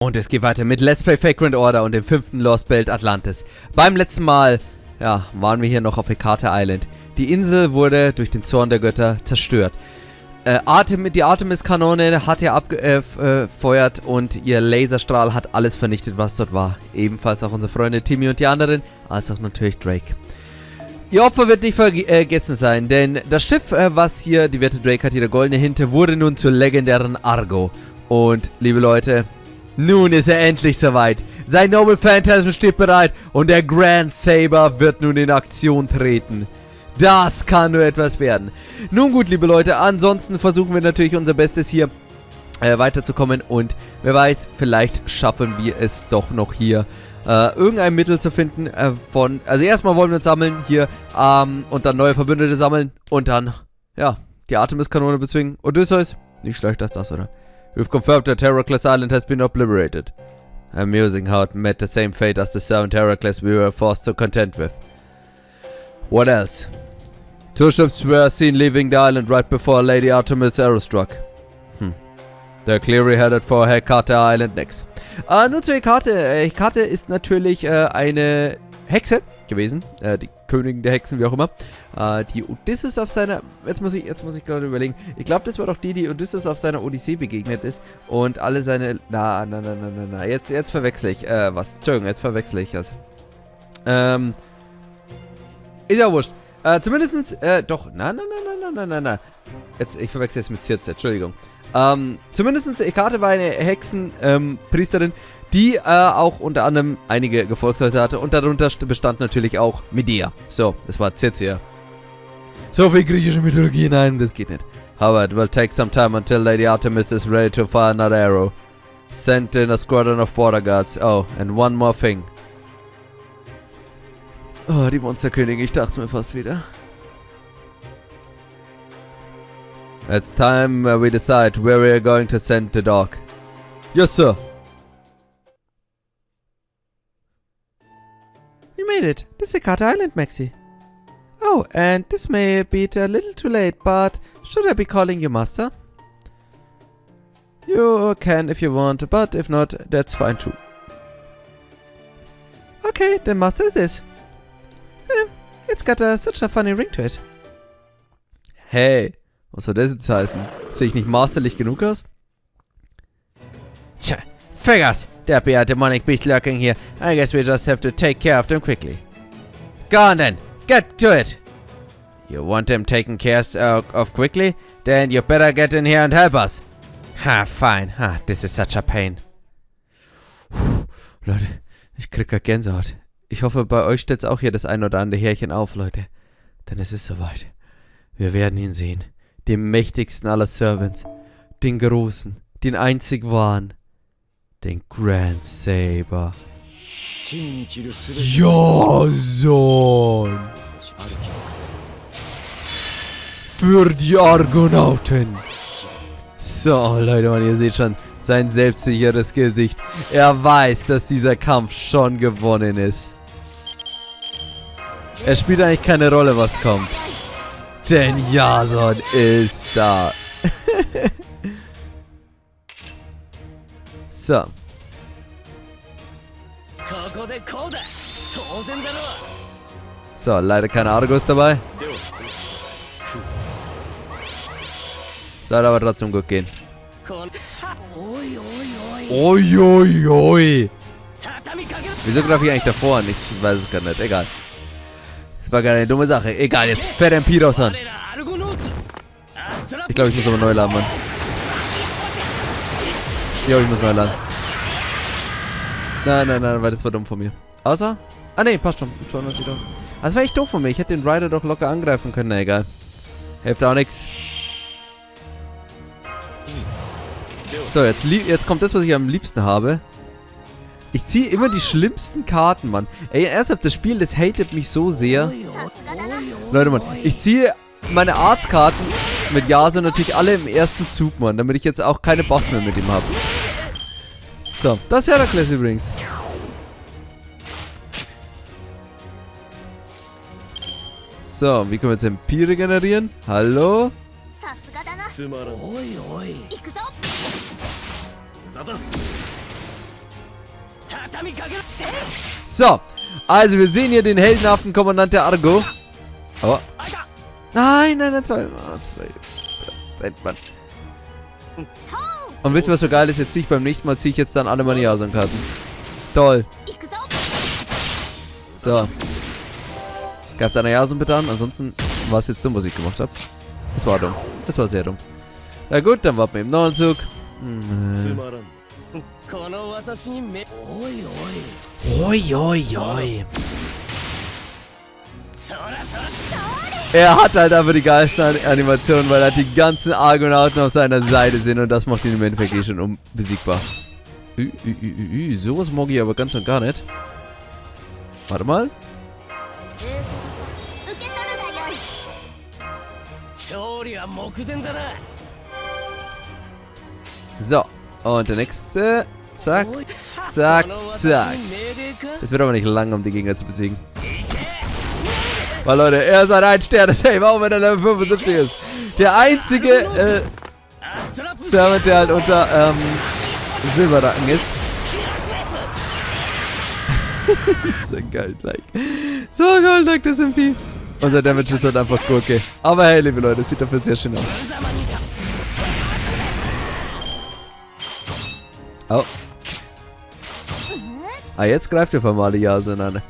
Und es geht weiter mit Let's Play Vagrant Order und dem 5. Lostbelt Atlantis. Beim letzten Mal, ja, waren wir hier noch auf Akuta Island. Die Insel wurde durch den Zorn der Götter zerstört. Die Artemis-Kanone hat ja abgefeuert und ihr Laserstrahl hat alles vernichtet, was dort war. Ebenfalls auch unsere Freunde Timmy und die anderen, als auch natürlich Drake. Ihr Opfer wird nicht vergessen sein, denn das Schiff, was hier, die Werte Drake hat, hier der goldene Hinte, wurde nun zur legendären Argo. Und, liebe Leute, nun ist er endlich soweit. Sein Noble Phantasm steht bereit und der Grand Saber wird nun in Aktion treten. Das kann nur etwas werden. Nun gut, liebe Leute, ansonsten versuchen wir natürlich unser Bestes hier weiterzukommen und wer weiß, vielleicht schaffen wir es doch noch hier irgendein Mittel zu finden also erstmal wollen wir uns sammeln hier und dann neue Verbündete sammeln und dann, ja, die Artemis-Kanone bezwingen. Odysseus, nicht schlecht als das, oder? We've confirmed that Heracles Island has been obliterated. Amusing how it met the same fate as the servant Heracles we were forced to contend with. What else? 2 ships were seen leaving the island right before Lady Artemis' arrow struck. They're clearly headed for Akuta Island next. Nur zu Hekate. Hekate ist natürlich eine Hexe gewesen. Die Königin der Hexen, wie auch immer. Die Odysseus auf seiner... Jetzt muss ich gerade überlegen. Ich glaube, das war doch die Odysseus auf seiner Odyssee begegnet ist. Und alle seine... Na. Jetzt verwechsel ich was. Entschuldigung, jetzt verwechsel ich was. Ist ja wurscht. Zumindestens... Doch. Na. Ich verwechsel jetzt mit Circe. Entschuldigung. Zumindest Hekate war eine Hexenpriesterin, die auch unter anderem einige Gefolgsleute hatte und darunter bestand natürlich auch Medea. So, das war Circe. So viel griechische Mythologie, nein, das geht nicht. However, it will take some time until Lady Artemis is ready to fire another arrow. Send in a squadron of border guards. Oh, and one more thing. Oh, die Monsterkönigin, ich dachte mir fast wieder. It's time we decide where we are going to send the dog. Yes, sir. We made it. This is Akuta Island, Maxi. Oh, and this may be a little too late, but should I be calling you Master? You can if you want, but if not, that's fine too. Okay, then Master is this. It's got such a funny ring to it. Hey. Was soll das jetzt heißen? Sehe ich nicht masterlich genug aus? Tja, figures! There be a demonic beast lurking here. I guess we just have to take care of them quickly. Go on then! Get to it! You want them taken care of quickly? Then you better get in here and help us. Ha, fine. Ha, this is such a pain. Puh, Leute, ich krieg grad Gänsehaut. Ich hoffe, bei euch stellt's auch hier das ein oder andere Härchen auf, Leute. Denn es ist soweit. Wir werden ihn sehen. Den mächtigsten aller Servants, den großen, den einzig wahren, den Grand Saber. Ja, Sohn! Für die Argonauten! So, Leute, Mann, ihr seht schon sein selbstsicheres Gesicht. Er weiß, dass dieser Kampf schon gewonnen ist. Es spielt eigentlich keine Rolle, was kommt. Denn Jason ist da. So. So, leider keine Argos dabei. Soll aber trotzdem gut gehen. Oi. Wieso greife ich eigentlich davor? Ich weiß es gar nicht. Egal. War gar eine dumme Sache. Egal, jetzt fährt der Piros an. Ich glaube, ich muss aber neu laden, Mann. Ja, ich muss neu laden. Nein, weil das war dumm von mir. Außer? Ah, ne, passt schon. Das war echt doof von mir. Ich hätte den Rider doch locker angreifen können. Na, egal. Hilft auch nichts. So, jetzt kommt das, was ich am liebsten habe. Ich ziehe immer die schlimmsten Karten, Mann. Ey, ernsthaft, das Spiel, das hatet mich so sehr. Leute, Mann, ich ziehe meine Arztkarten mit Yasa natürlich alle im ersten Zug, Mann. Damit ich jetzt auch keine Boss mehr mit ihm habe. So, das ist Heracles übrigens. So, wie können wir jetzt Empire generieren? Hallo? So, also wir sehen hier den heldenhaften Kommandant der Argo. Aber... Nein, zwei. Mann. Und wisst ihr, was so geil ist? Jetzt ziehe ich beim nächsten Mal jetzt dann alle meine Jason-Karten. Toll. So. Gab es eine Jason bitte an? Ansonsten war es jetzt dumm, was ich gemacht habe. Das war dumm. Das war sehr dumm. Na gut, dann warten wir im neuen Zug. Oi. Er hat halt einfach die Geister-Animation, weil er die ganzen Argonauten auf seiner Seite sind und das macht ihn im Endeffekt eh schon unbesiegbar. Sowas mag ich aber ganz und gar nicht. Warte mal. So, und der nächste. Zack, zack. Es wird aber nicht lang, um die Gegner zu besiegen. Weil Leute, er ist ein Sterne-Save, auch wenn er Level 75 ist. Der einzige Servant, der halt unter Silberracken ist. So geil, like. So geil, like das MP. Unser Damage ist halt einfach Gurke. Aber hey, liebe Leute, das sieht dafür sehr schön aus. Oh. Ah, jetzt greift ihr formale Jason an.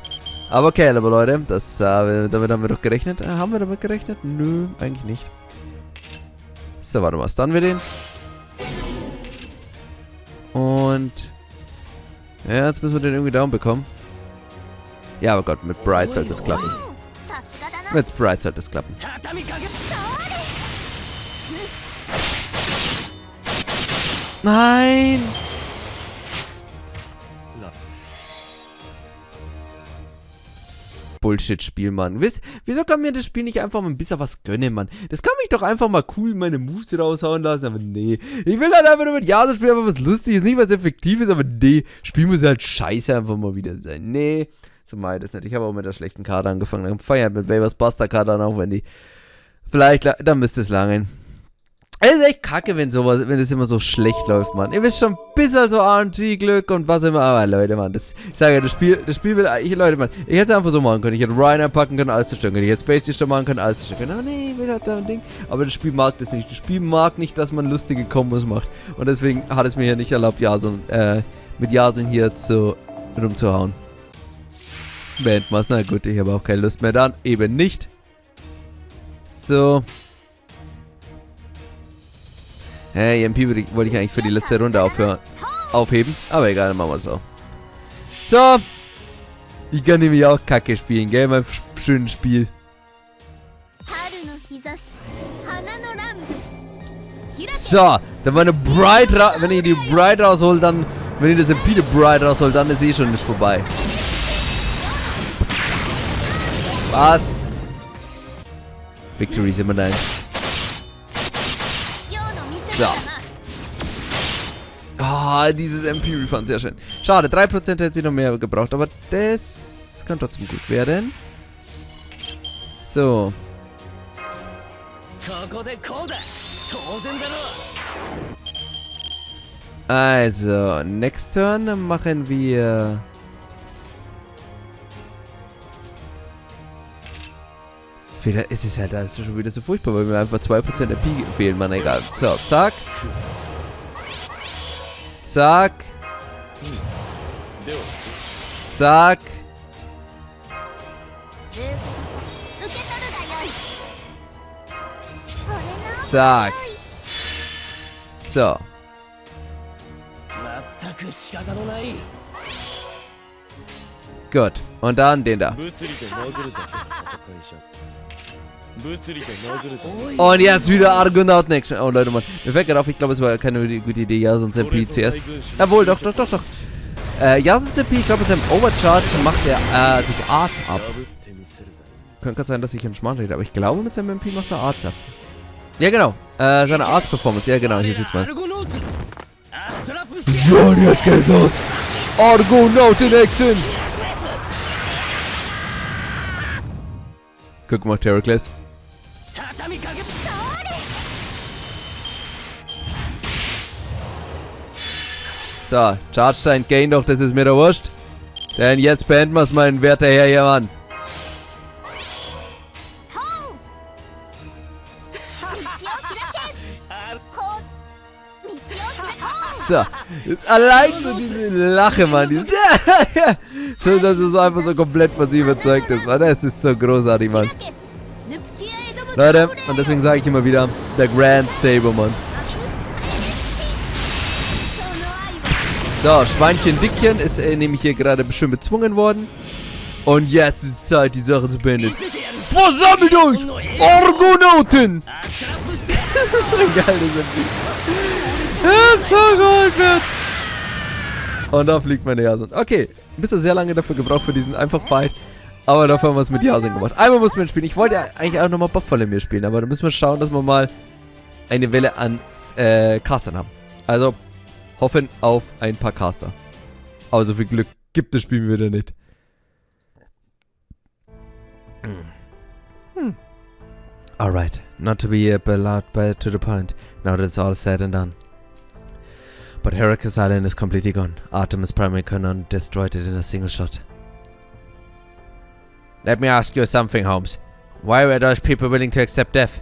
Aber okay, liebe Leute, das, damit haben wir doch gerechnet. Haben wir damit gerechnet? Nö, eigentlich nicht. So, warte mal, stunnen wir den. Und... Ja, jetzt müssen wir den irgendwie down bekommen. Ja, aber Gott, mit Bright sollte es klappen. Mit Bright sollte es klappen. Nein! Bullshit-Spiel, Mann. Wieso kann mir das Spiel nicht einfach mal ein bisschen was gönnen, Mann? Das kann mich doch einfach mal cool meine Moves raushauen lassen, aber nee. Ich will halt einfach nur mit Jason spielen, einfach was Lustiges, nicht was Effektives, aber nee. Spiel muss halt scheiße einfach mal wieder sein. Nee, so meine ich das nicht. Ich habe auch mit der schlechten Karte angefangen. Dann feiern mit Wavers Buster-Karte an, auch wenn die... Vielleicht, dann müsste es langen. Es ist echt kacke, wenn es immer so schlecht läuft, Mann. Ihr wisst schon, bis also RNG-Glück und was immer. Aber Leute, Mann, ich sage ja, das Spiel will eigentlich, Leute, Mann, ich hätte es einfach so machen können. Ich hätte Ryan einpacken können, alles zerstören können. Ich hätte Space Dish machen können, alles zerstören können. Aber nee, ich will halt da ein Ding. Aber das Spiel mag das nicht. Das Spiel mag nicht, dass man lustige Kombos macht. Und deswegen hat es mir hier nicht erlaubt, mit Jason hier rumzuhauen. Bandmaß, na gut, ich habe auch keine Lust mehr dann. Eben nicht. So. Hey, EMP wollte ich eigentlich für die letzte Runde aufheben. Aber egal, dann machen wir es so. So. Ich kann nämlich auch Kacke spielen, gell? Mein schönes Spiel. So. Dann wenn ich die Bright raushol, dann... Wenn ich das MP Bright raushol, dann ist eh schon nicht vorbei. Passt. Victory sind wir da. So. Ah, dieses MP-Refund, sehr schön. Schade, 3% hätte sie noch mehr gebraucht, aber das kann trotzdem gut werden. So. Also, next turn machen wir... Vielleicht ist es halt alles schon wieder so furchtbar, weil mir einfach 2% AP fehlen, Mann, egal. So, zack. Zack. Zack. Zack. So. Gut. Und dann den da. Und jetzt wieder Argonauten-Action. Oh Leute, Mann. Mir fällt gerade auf, ich glaube, es war keine gute Idee, Jasons MP zuerst. Jawohl, doch. Jasons MP, ich glaube, mit seinem Overcharge macht er sich Arts ab. Könnte sein, dass ich einen Schmarrn rede, aber ich glaube, mit seinem MP macht er Arts ab. Ja, genau. Seine Arts-Performance. Ja, genau, hier sieht man. So, und jetzt geht's los. Argonauten-Action. Guck mal, Heracles. So, Charge dein Gain doch, das ist mir doch wurscht. Denn jetzt beenden wir es, mein werter Herr hier, Mann. So, jetzt allein so diese Lache, Mann. So, dass es einfach so komplett von sie überzeugt ist, Mann. Das ist so großartig, Mann. Leute, und deswegen sage ich immer wieder, der Grand Saber, Mann. So, Schweinchen Dickchen ist nämlich hier gerade schön bezwungen worden. Und jetzt ist es Zeit, die Sache zu beenden. Versammelt euch! Argonauten! Das ist so geil, das ist so gut, wird. Und da fliegt meine Jason. Okay, ein bisschen sehr lange dafür gebraucht für diesen einfach Fight. Aber dafür haben wir es mit Jason gemacht. Einmal muss man spielen. Ich wollte ja eigentlich auch nochmal Buffalo mir spielen. Aber da müssen wir schauen, dass wir mal eine Welle an Castern haben. Also hoffen auf ein paar Caster. Aber so viel Glück gibt das Spiel wieder nicht. Alright, not to be loud, but to the point. Now that it's all said and done. But Heracles Island is completely gone. Artemis primary cannon destroyed it in a single shot. Let me ask you something, Holmes. Why were those people willing to accept death?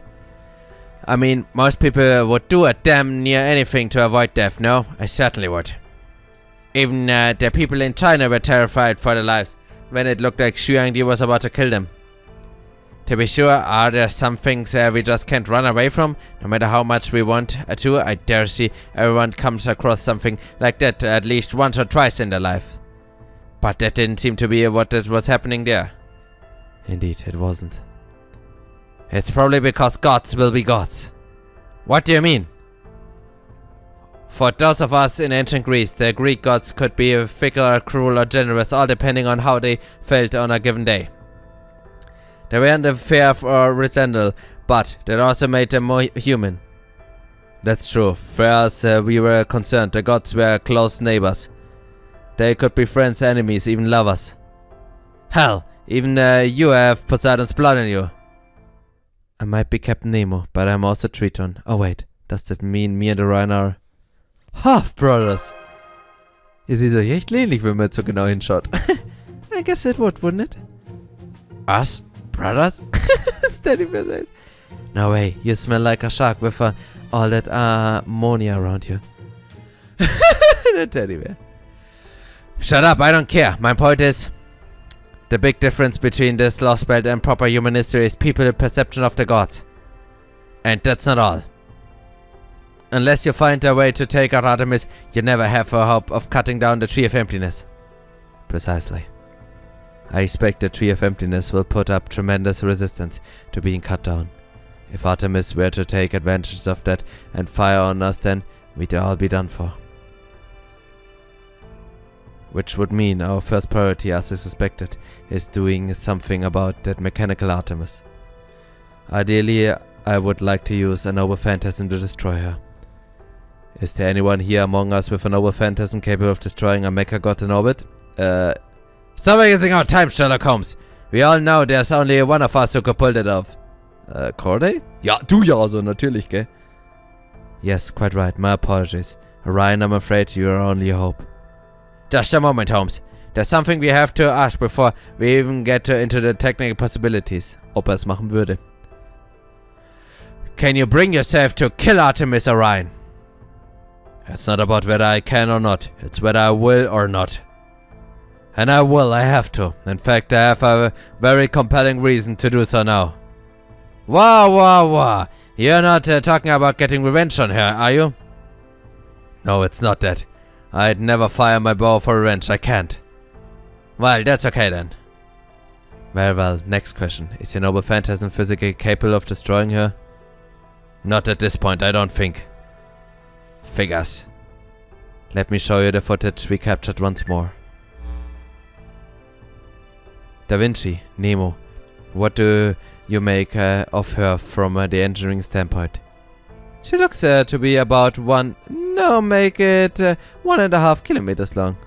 I mean, most people would do a damn near anything to avoid death, no? I certainly would. Even the people in China were terrified for their lives when it looked like Xu Yangdi was about to kill them. To be sure, are there some things we just can't run away from? No matter how much we want to, I dare see everyone comes across something like that at least once or twice in their life. But that didn't seem to be what was happening there. Indeed, it wasn't. It's probably because gods will be gods. What do you mean? For those of us in ancient Greece, the Greek gods could be fickle or cruel or generous, all depending on how they felt on a given day. They weren't fair or reasonable, but that also made them more human. That's true. Far as we were concerned, the gods were close neighbors. They could be friends, enemies, even lovers. Hell, even you have Poseidon's blood in you. I might be Captain Nemo, but I'm also Triton. Oh wait, does that mean me and Orion are half-brothers? Ihr seht euch echt ähnlich, wenn man jetzt so genau hinschaut. I guess it would, wouldn't it? Us? Brothers? Steady says. No way, you smell like a shark with all that ammonia around you. The teddy bear. Shut up, I don't care. My point is, the big difference between this Lostbelt and proper human history is people's perception of the gods. And that's not all. Unless you find a way to take out Artemis, you never have a hope of cutting down the Tree of Emptiness. Precisely. I expect the Tree of Emptiness will put up tremendous resistance to being cut down. If Artemis were to take advantage of that and fire on us, then we'd all be done for. Which would mean our first priority, as I suspected, is doing something about that mechanical Artemis. Ideally, I would like to use a noble phantasm to destroy her. Is there anyone here among us with a noble phantasm capable of destroying a mecha god in orbit? Stop wasting our time, Sherlock Holmes. We all know there's only one of us who could pull that off. Corday? Ja, du ja, also natürlich, gell? Yes, quite right. My apologies. Orion, I'm afraid you are only a hope. Just a moment, Holmes. There's something we have to ask before we even get into the technical possibilities. Ob es machen würde. Can you bring yourself to kill Artemis, Orion? It's not about whether I can or not. It's whether I will or not. And I will, I have to. In fact, I have a very compelling reason to do so now. Wow. You're not talking about getting revenge on her, are you? No, it's not that. I'd never fire my bow for revenge, I can't. Well, that's okay then. Very well, next question. Is your noble phantasm physically capable of destroying her? Not at this point, I don't think. Figures. Let me show you the footage we captured once more. Da Vinci, Nemo. What do you make of her from the engineering standpoint? She looks to be about 1.5 kilometers long.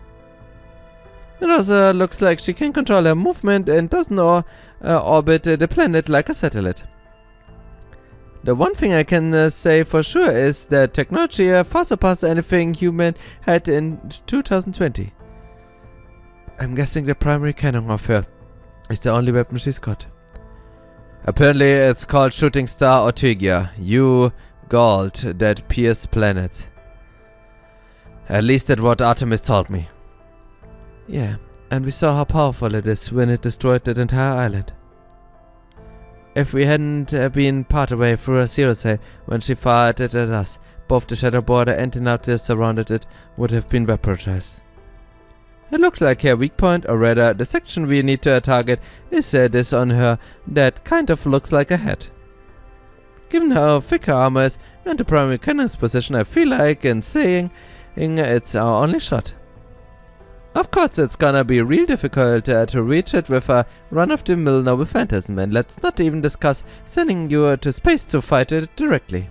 It also looks like she can control her movement and doesn't orbit the planet like a satellite. The one thing I can say for sure is that technology far surpassed anything human had in 2020. I'm guessing the primary cannon of her is the only weapon she's got. Apparently it's called Shooting Star Ortygia. You gold that pierces planets. At least that's what Artemis told me. Yeah, and we saw how powerful it is when it destroyed that entire island. If we hadn't been part way through a zero cell when she fired it at us, both the shadow border and the Atlantis surrounded it would have been vaporized. It looks like her weak point, or rather the section we need to target is this on her that kind of looks like a head. Given how thick her armor is and the primary cannon's position, I feel like in saying it's our only shot. Of course it's gonna be real difficult to reach it with a run-of-the-mill noble phantasm, and let's not even discuss sending you to space to fight it directly.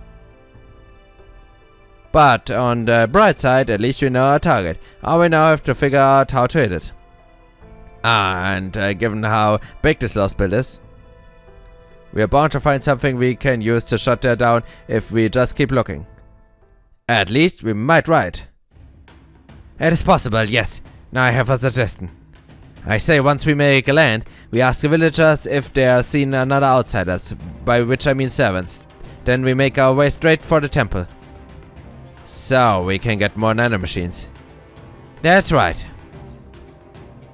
But on the bright side, at least we know our target. All we now have to figure out how to hit it. And given how big this Lostbelt is, we are bound to find something we can use to shut her down if we just keep looking. At least we might right. It is possible, yes. Now I have a suggestion. I say once we make a land, we ask the villagers if they are seen another outsiders, by which I mean servants. Then we make our way straight for the temple. So we can get more nanomachines. That's right.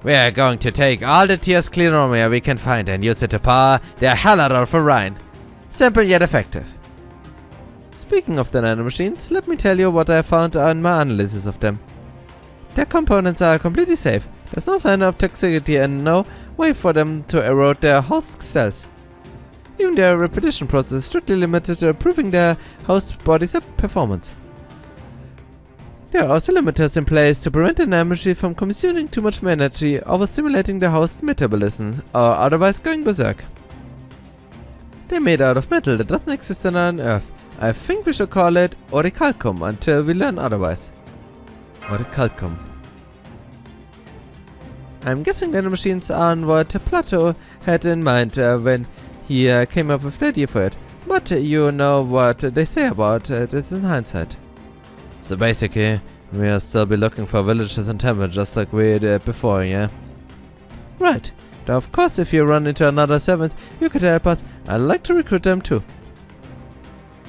We are going to take all the Tiers Cleanomia we can find and use it to power the hell out of a Rhine. Simple yet effective. Speaking of the nanomachines, let me tell you what I found on my analysis of them. Their components are completely safe. There's no sign of toxicity and no way for them to erode their host cells. Even their repetition process is strictly limited to improving their host body's performance. There are also limiters in place to prevent the nanomachine from consuming too much energy, overstimulating the host's metabolism, or otherwise going berserk. They're made out of metal that doesn't exist on Earth. I think we should call it orichalcum until we learn otherwise. Orichalcum. I'm guessing nanomachines aren't what Plato had in mind when he came up with the idea for it, but you know what they say about this in hindsight. So basically, we'll still be looking for villages and temples just like we did before, yeah? Right. Now of course if you run into another servant, you could help us. I'd like to recruit them too.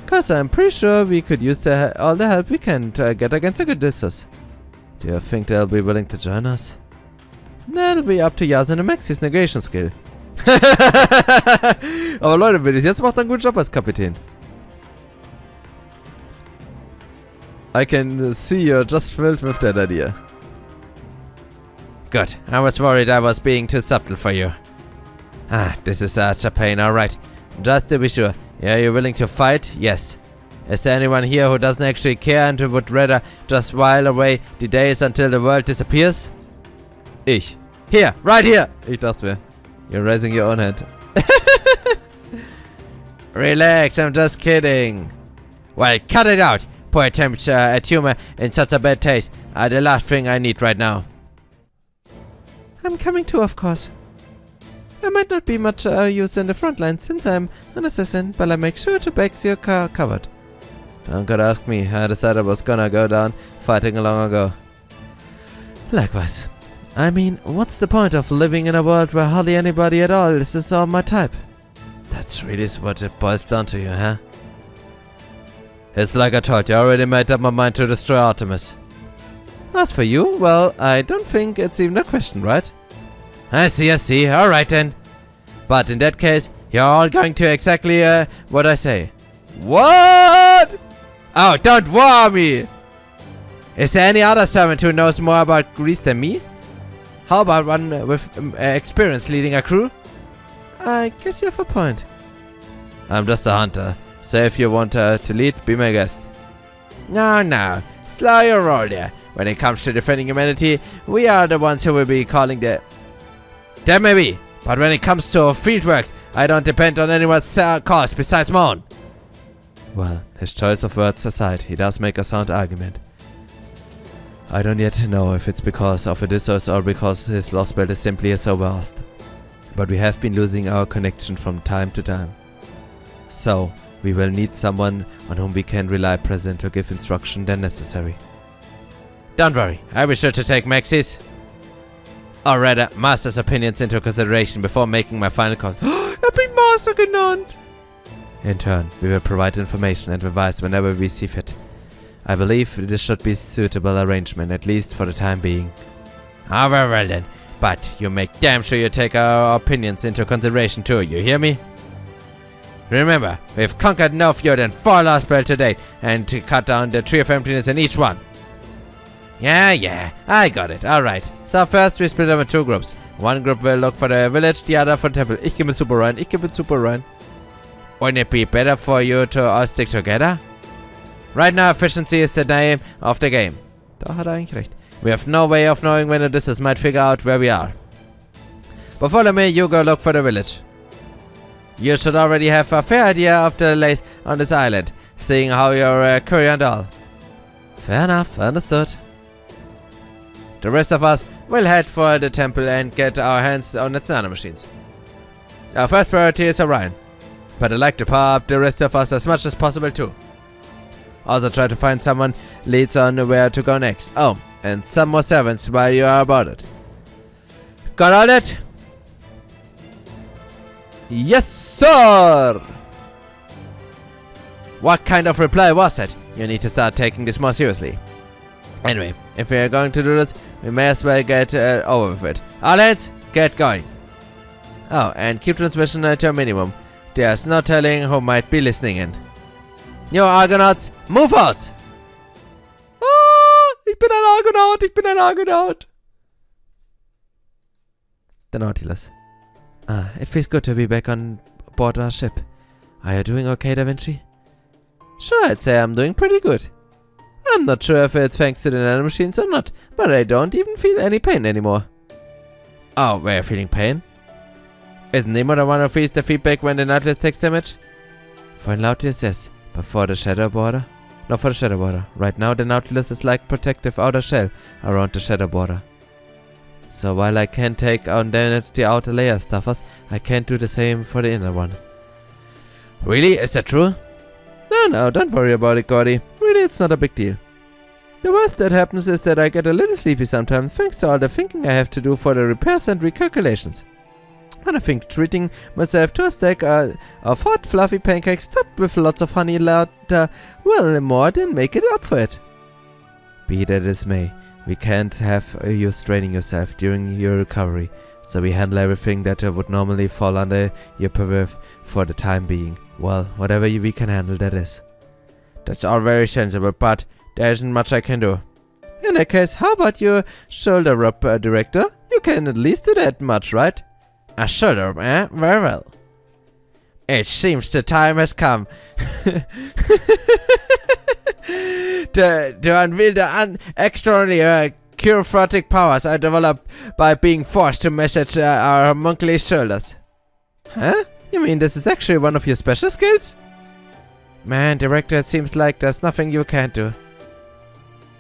Cause I'm pretty sure we could use all the help we can to get against the Odysseus. Do you think they'll be willing to join us? That'll be up to Yas and Maxis Negation Skill. Aber Leute, wenn ich's jetzt macht, dann guten Job als Kapitän. I can see you're just thrilled with that idea. Good. I was worried I was being too subtle for you. This is such a pain, alright. Just to be sure, are you willing to fight? Yes. Is there anyone here who doesn't actually care and who would rather just while away the days until the world disappears? Ich. Here, right here! Ich dachte mir. You're raising your own hand. Relax, I'm just kidding. Well, cut it out. Poor attempts at humor in such a bad taste are the last thing I need right now. I'm coming too, of course. I might not be much use in the front line since I'm an assassin, but I'll make sure to back your car covered. Don't gotta ask me. I decided I was gonna go down fighting long ago. Likewise. I mean, what's the point of living in a world where hardly anybody at all is on my type? That's really what it boils down to, you, huh? It's like I told you, I already made up my mind to destroy Artemis. As for you, well, I don't think it's even a question, right? I see, alright then. But in that case, you're all going to exactly what I say. What? Oh, don't worry me! Is there any other servant who knows more about Greece than me? How about one with experience leading a crew? I guess you have a point. I'm just a hunter, so if you want to lead, be my guest. No, slow your roll there. When it comes to defending humanity, we are the ones who will be calling the... That may be, but when it comes to fieldworks, I don't depend on anyone's cause besides my own. Well, his choice of words aside, he does make a sound argument. I don't yet know if it's because of Odysseus or because his Lostbelt is simply so vast. But we have been losing our connection from time to time. So, We will need someone on whom we can rely present to give instruction when necessary. Don't worry, I will be sure to take Max's, or rather, Master's opinions into consideration before making my final call. Bin Master genannt! In turn, we will provide information and advice whenever we see fit. I believe this should be a suitable arrangement, at least for the time being. Ah, very well then. But you make damn sure you take our opinions into consideration too, you hear me? Remember, we've conquered no fewer than 4 Lostbelt to date, and to cut down the tree of emptiness in each one. Yeah, I got it, alright. So first we split up in 2 groups. One group will look for the village, the other for the temple. Ich gehe mit Super rein. Wouldn't it be better for you to all stick together? Right now, efficiency is the name of the game. Da hat er eigentlich recht. We have no way of knowing when Odysseus might figure out where we are. But follow me, you go look for the village. You should already have a fair idea of the delays on this island, seeing how you're current all. Fair enough, understood. The rest of us will head for the temple and get our hands on its nano machines. Our first priority is Orion, but I'd like to power up the rest of us as much as possible too. Also try to find someone leads on where to go next. Oh, and some more servants while you are about it. Got all that? Yes, sir! What kind of reply was that? You need to start taking this more seriously. Anyway, if we are going to do this, we may as well get over with it. All hands, get going. Oh, and keep transmission to a minimum. There's no telling who might be listening in. New Argonauts, move out! Ah, ich bin ein Argonaut! The Nautilus. Ah, it feels good to be back on board our ship. Are you doing okay, Da Vinci? Sure, I'd say I'm doing pretty good. I'm not sure if it's thanks to the nanomachines or not, but I don't even feel any pain anymore. Oh, we're feeling pain? Isn't Nemo the one who feels the feedback when the Nautilus takes damage? For Nautilus, yes, but for the shadow border? Not for the shadow border. Right now the Nautilus is like protective outer shell around the shadow border. So while I can take on the outer layer stuffers, I can't do the same for the inner one. Really? Is that true? No, don't worry about it, Gordy. Really, it's not a big deal. The worst that happens is that I get a little sleepy sometimes, thanks to all the thinking I have to do for the repairs and recalculations. And I think treating myself to a stack of hot, fluffy pancakes topped with lots of honey will more than make it up for it. Be that as may, we can't have you straining yourself during your recovery, so we handle everything that would normally fall under your purview for the time being. Well, whatever we can handle, that is. That's all very sensible, but there isn't much I can do. In that case, how about you shoulder up, Director? You can at least do that much, right? A shoulder up, eh? Very well. It seems the time has come to unveil the extraordinary chiropractic powers I developed by being forced to massage our homunculus shoulders. Huh? You mean this is actually one of your special skills? Man, Director, it seems like there's nothing you can't do.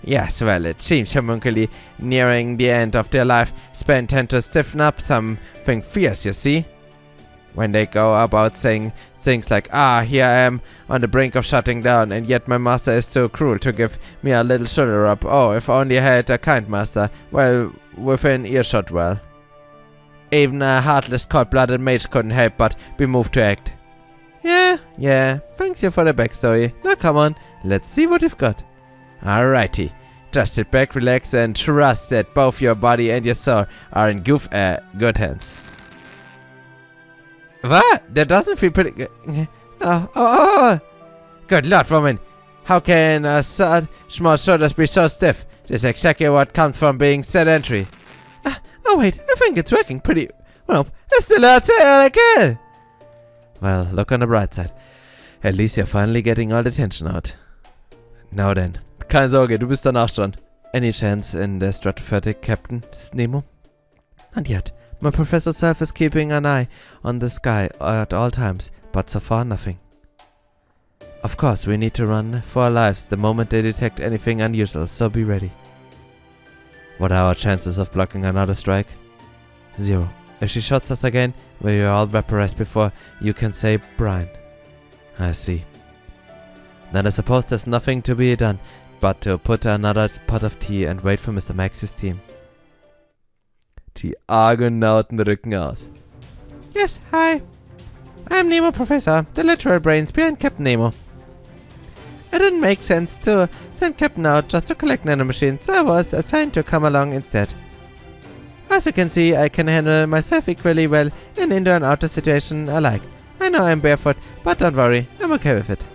Yes, well, it seems homunculi nearing the end of their life span tend to stiffen up something fierce, you see? When they go about saying things like, here I am on the brink of shutting down, and yet my master is too cruel to give me a little shoulder up. Oh, if only I had a kind master, well, within earshot well. Even a heartless, cold-blooded mage couldn't help but be moved to act. Yeah, thanks you for the backstory. Now come on, let's see what you've got. Alrighty, just sit back, relax, and trust that both your body and your soul are in good hands. What? That doesn't feel pretty good. Oh. Good lord, woman. How can small shoulders be so stiff? This is exactly what comes from being sedentary. Oh wait, I think it's working pretty well. It's still again. Well, look on the bright side. At least you're finally getting all the tension out. Now then. Keine Sorge, du bist danach dran. Any chance in the stratophytic, Captain Nemo? Not yet. My professor self is keeping an eye on the sky at all times, but so far nothing. Of course, we need to run for our lives the moment they detect anything unusual, so be ready. What are our chances of blocking another strike? 0. If she shots us again, we will all vaporize before you can say Brian. I see. Then I suppose there's nothing to be done but to put another pot of tea and wait for Mr. Magiers Team. Die Argonauten rücken aus. Yes, hi. I'm Nemo Professor, the literal brains behind Captain Nemo. It didn't make sense to send Captain out just to collect nanomachines, so I was assigned to come along instead. As you can see, I can handle myself equally well in indoor and outdoor situation alike. I know I'm barefoot, but don't worry, I'm okay with it.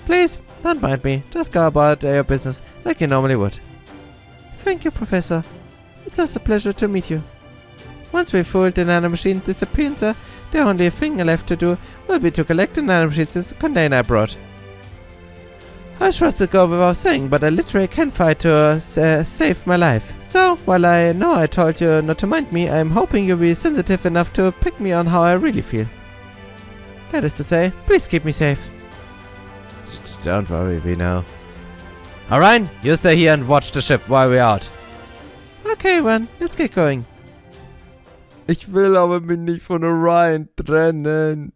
Please, don't mind me, just go about your business like you normally would. Thank you, Professor. It's just a pleasure to meet you. Once we've fooled the nanomachine disappearance, the only thing left to do will be to collect the nanomachines container I brought. I trust it go without saying, but I literally can't fight to save my life. So, while I know I told you not to mind me, I'm hoping you'll be sensitive enough to pick me on how I really feel. That is to say, please keep me safe. Don't worry, we know. Alright, you stay here and watch the ship while we're out. Okay, Ron, let's get going. Ich will aber mich nicht von Orion trennen.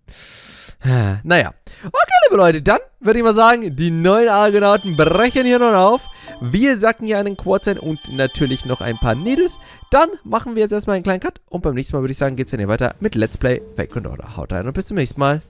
Naja. Okay, liebe Leute, dann würde ich mal sagen, die neuen Argonauten brechen hier noch auf. Wir sacken hier einen Quartz und natürlich noch ein paar Needles. Dann machen wir jetzt erstmal einen kleinen Cut. Und beim nächsten Mal würde ich sagen, geht es dann hier weiter mit Let's Play Fake Order. Haut rein und bis zum nächsten Mal.